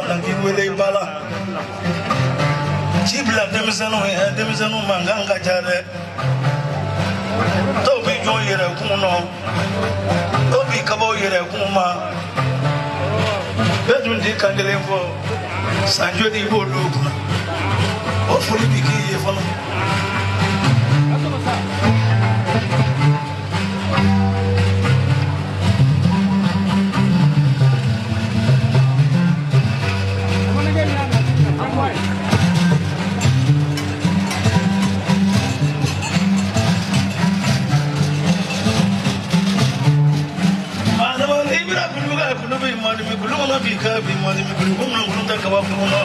langi wele bala Chibla demisano manganga jare Tobi jo yere kuno Tobi kabo yere kuma Bedun di kandelemfo Sanjo di bodo O fuli biki yefono Bika bi mali mi kulu ngam ngam ta ka ba ko no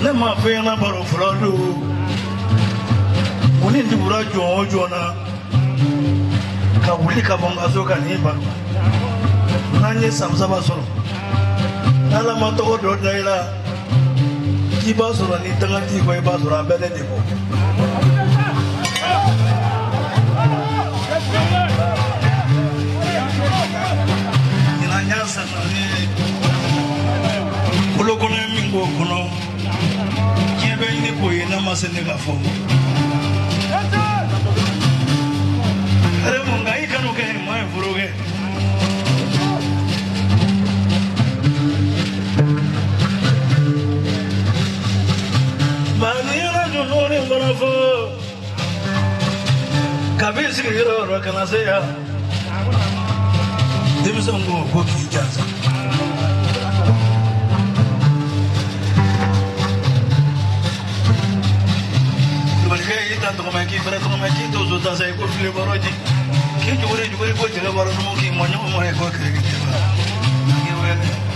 Nema fena baro frado Uni ndibura jona Ka wuli ka bonga so ka niba Nanye samsaba soro Nala matoko do daila Jiba soro ni tangati ko iba soro abele diko Nanya sanani Kulo kono mingo kono Ni boye na masene ga fo Are mo ngai kanu ke mo e furuge Mani na junone ngona fo Kabisi ke ro kana se ya Dimsongo ko ki jaza tanto como aqui para como aqui dos outros aí por filho barodi que jure ko jega baro no ki monyo mo e ko kre ke ba ke wele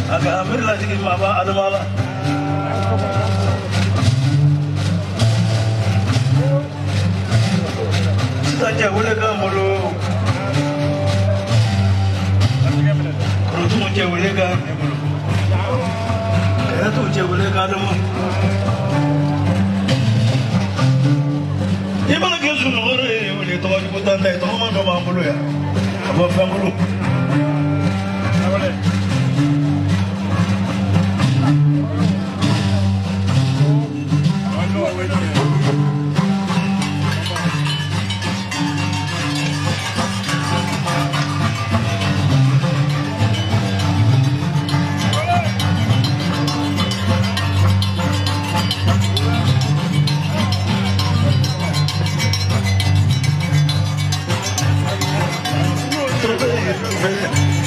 Aga amir lagi ke mama ada malah. Kita boleh kamu Kalau tu macam boleh kamu Kalau tu macam boleh kamu Ini mana kisah orang boleh tahu juga tanda itu mana mampu ya. Apa mampu? Boleh. fɛ